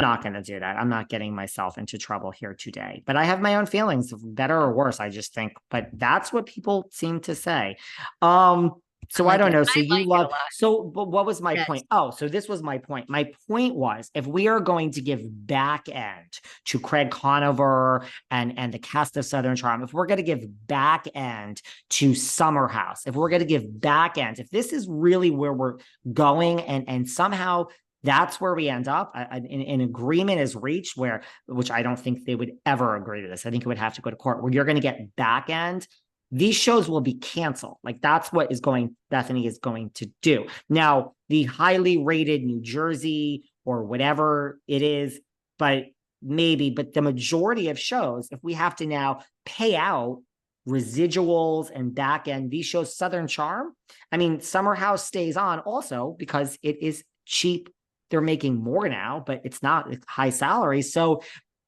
I'm not going to do that. I'm not getting myself into trouble here today. But I have my own feelings, better or worse, I just think. But that's what people seem to say. I So I like don't it. know. I So you like it a love, lot. so, but what was my Yes. point? Oh, so this was my point. My point was if we are going to give back end to Craig Conover and the cast of Southern Charm, if we're going to give back end to Summer House, if we're going to give back end, if this is really where we're going and somehow that's where we end up, an agreement is reached where, which I don't think they would ever agree to this. I think it would have to go to court where you're going to get back end. These shows will be canceled. Like that's what Bethenny is going to do. Now, the highly rated New Jersey or whatever it is, but but the majority of shows, if we have to now pay out residuals and back end, these shows, Southern Charm, I mean, Summer House stays on also because it is cheap. They're making more now, but it's not high salary. So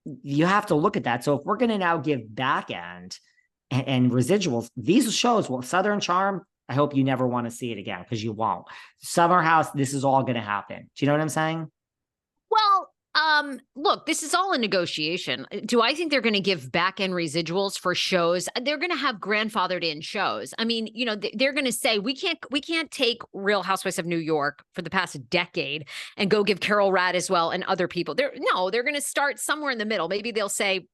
you have to look at that. So if we're going to now give back end and residuals, these shows, well, Southern Charm, I hope you never want to see it again because you won't. Summer House, this is all going to happen. Do you know what I'm saying? Well, look, this is all a negotiation. Do I think they're going to give back end residuals for shows? They're going to have grandfathered in shows. I mean, you know, they're going to say we can't take Real Housewives of New York for the past decade and go give Carol Radiswell and other people. They're going to start somewhere in the middle. Maybe they'll say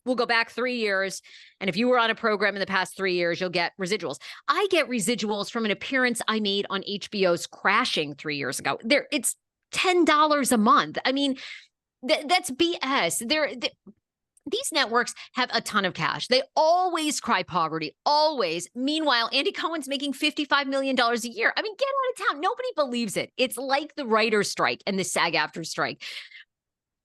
we'll go back 3 years. And if you were on a program in the past 3 years, you'll get residuals. I get residuals from an appearance I made on HBO's Crashing 3 years ago. It's $10 a month. I mean, that's BS. These networks have a ton of cash. They always cry poverty, always. Meanwhile, Andy Cohen's making $55 million a year. I mean, get out of town. Nobody believes it. It's like the writer's strike and the SAG-AFTRA strike.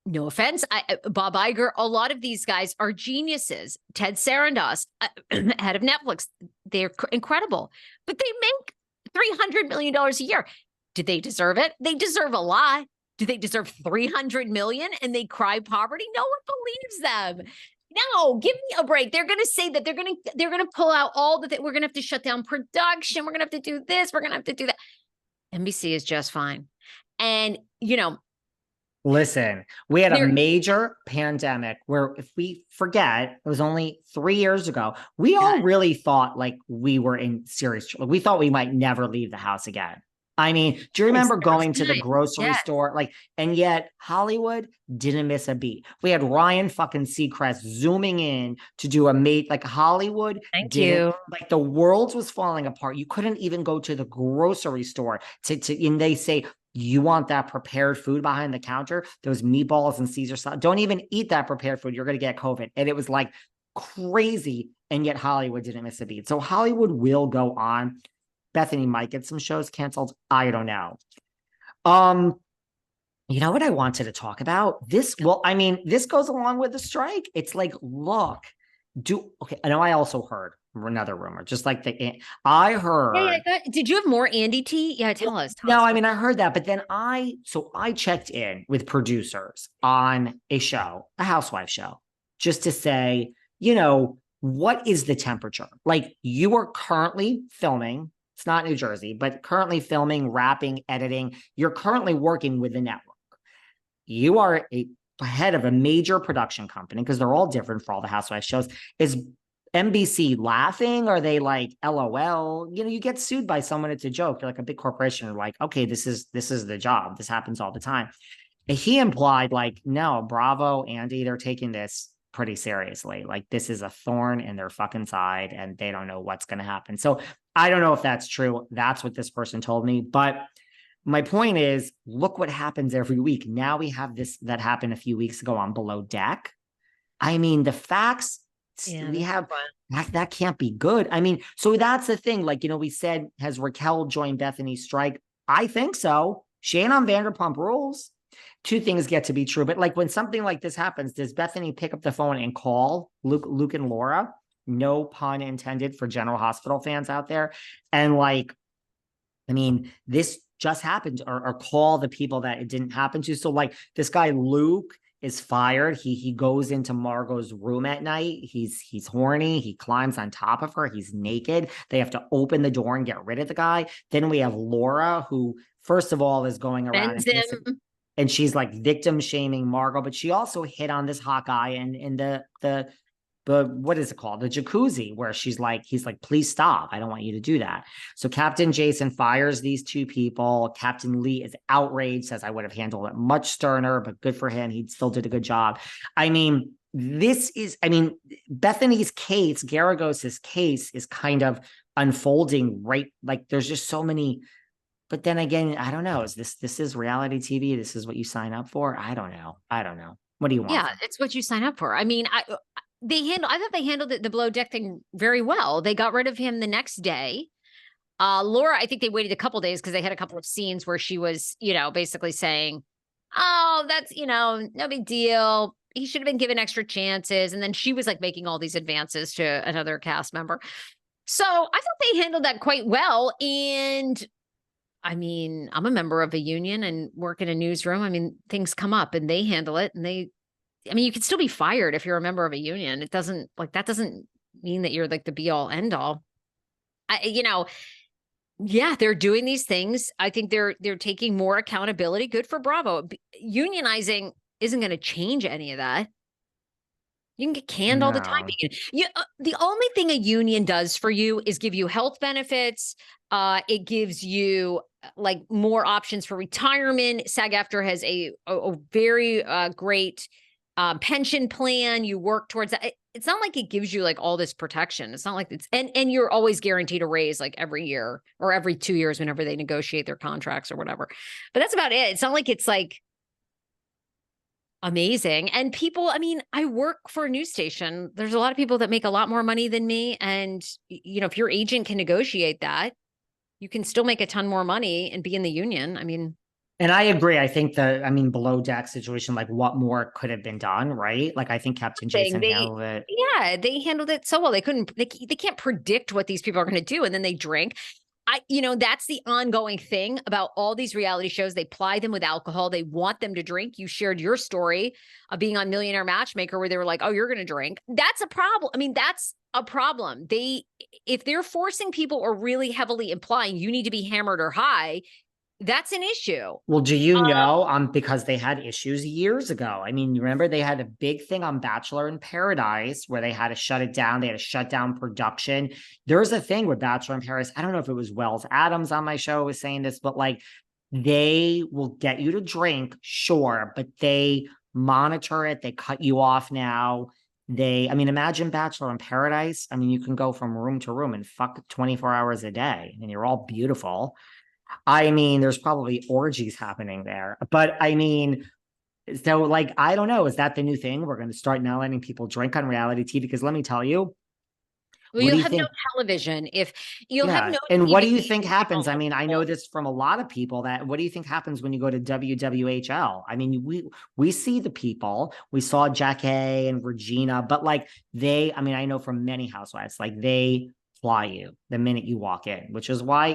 No offense, Bob Iger, a lot of these guys are geniuses. Ted Sarandos, head of Netflix, they're incredible. But they make $300 million a year. Do they deserve it? They deserve a lot. Do they deserve 300 million and they cry poverty? No one believes them. No, give me a break. They're going to say that they're going to pull out all the we're going to have to shut down production. We're going to have to do this. We're going to have to do that. NBC is just fine. And, you know, listen, we had a major pandemic where if we forget, it was only 3 years ago. We all really thought like we were in serious trouble. We thought we might never leave the house again. I mean, do you remember going to the grocery store? Like, and yet Hollywood didn't miss a beat. We had Ryan fucking Seacrest zooming in to do a mate like Hollywood. Thank you. Like the world was falling apart. You couldn't even go to the grocery store and they say, you want that prepared food behind the counter? Those meatballs and Caesar salad. Don't even eat that prepared food. You're going to get COVID. And it was like crazy. And yet Hollywood didn't miss a beat. So Hollywood will go on. Bethenny might get some shows canceled. I don't know. You know what I wanted to talk about? This, well, I mean, this goes along with the strike. It's like, look, okay. I know I also heard another rumor, just like I heard. Yeah. Did you have more Andy tea? Yeah, tell us. No, I mean, I heard that, but then I checked in with producers on a show, a housewife show, just to say, you know, what is the temperature? Like you are currently filming. It's not New Jersey, but currently filming, wrapping, editing. You're currently working with the network. You are a head of a major production company because they're all different for all the housewife shows. Is NBC laughing? Are they like LOL? You know, you get sued by someone. It's a joke. You're like a big corporation. You're like, okay, this is the job. This happens all the time. And he implied like, no, Bravo, Andy, they're taking this pretty seriously. Like this is a thorn in their fucking side and they don't know what's going to happen. So I don't know if that's true. That's what this person told me. But my point is, look what happens every week. Now we have this that happened a few weeks ago on Below Deck. I mean, the facts we have that can't be good. I mean, so that's the thing. Like, you know, we said, has Raquel joined Bethenny's strike? I think so. She ain't on Vanderpump Rules. Two things get to be true. But like when something like this happens, does Bethenny pick up the phone and call Luke and Laura? No pun intended for General Hospital fans out there. And like, I mean, this just happened or call the people that it didn't happen to. So like this guy, Luke, is fired. He goes into Margot's room at night. He's horny. He climbs on top of her. He's naked. They have to open the door and get rid of the guy. Then we have Laura, who first of all is going around and and she's like victim shaming Margot, but she also hit on this hot guy in the what is it called? The jacuzzi, where he's like, please stop. I don't want you to do that. So Captain Jason fires these two people. Captain Lee is outraged, says I would have handled it much sterner, but good for him. He still did a good job. I mean, Bethenny's case, Geragos's case is kind of unfolding, right? Like there's just so many, but then again, I don't know. This is reality TV? This is what you sign up for? I don't know. What do you want? Yeah, it's what you sign up for. I mean, I thought they handled the below deck thing very well. They got rid of him the next day. Laura, I think they waited a couple days because they had a couple of scenes where she was, basically saying, oh, that's, no big deal. He should have been given extra chances. And then she was like making all these advances to another cast member. So I thought they handled that quite well. And I mean, I'm a member of a union and work in a newsroom. I mean, things come up and they handle it, and you can still be fired if you're a member of a union. It doesn't that doesn't mean that you're like the be all end all. Yeah, they're doing these things. I think they're taking more accountability. Good for Bravo. Unionizing isn't going to change any of that. You can get canned all the time. The only thing a union does for you is give you health benefits. It gives you like more options for retirement. SAG-AFTRA has a very great pension plan. You work towards that. It's not like it gives you like all this protection. It's not like it's, and you're always guaranteed a raise like every year or every 2 years whenever they negotiate their contracts or whatever. But that's about it. It's not like it's like amazing. And people, I mean, I work for a news station. There's a lot of people that make a lot more money than me. And, if your agent can negotiate that, you can still make a ton more money and be in the union. I mean, and I agree. I think below deck situation, like what more could have been done, right? Like I think Captain Jason handled it. Yeah, they handled it so well. They can't predict what these people are going to do. And then they drink. That's the ongoing thing about all these reality shows. They ply them with alcohol. They want them to drink. You shared your story of being on Millionaire Matchmaker where they were like, oh, you're going to drink. That's a problem. I mean, that's a problem. If they're forcing people or really heavily implying you need to be hammered or high, that's an issue. Well, do you know, because they had issues years ago. I mean, you remember they had a big thing on Bachelor in Paradise where they had to shut it down. They had to shut down production. There's a thing with Bachelor in Paradise. I don't know if it was Wells Adams on my show was saying this, but like they will get you to drink, sure, but they monitor it. They cut you off now. Imagine Bachelor in Paradise. I mean, you can go from room to room and fuck 24 hours a day and you're all beautiful. I mean, there's probably orgies happening there, but I mean, so like, I don't know. Is that the new thing? We're going to start now letting people drink on reality TV because let me tell you. Well, you'll have no television if you'll have no. And what do you think happens? I mean, I know this from a lot of people what do you think happens when you go to WWHL? I mean, we see the people, we saw Jackie and Regina, but like I know from many housewives, like they fly you the minute you walk in, which is why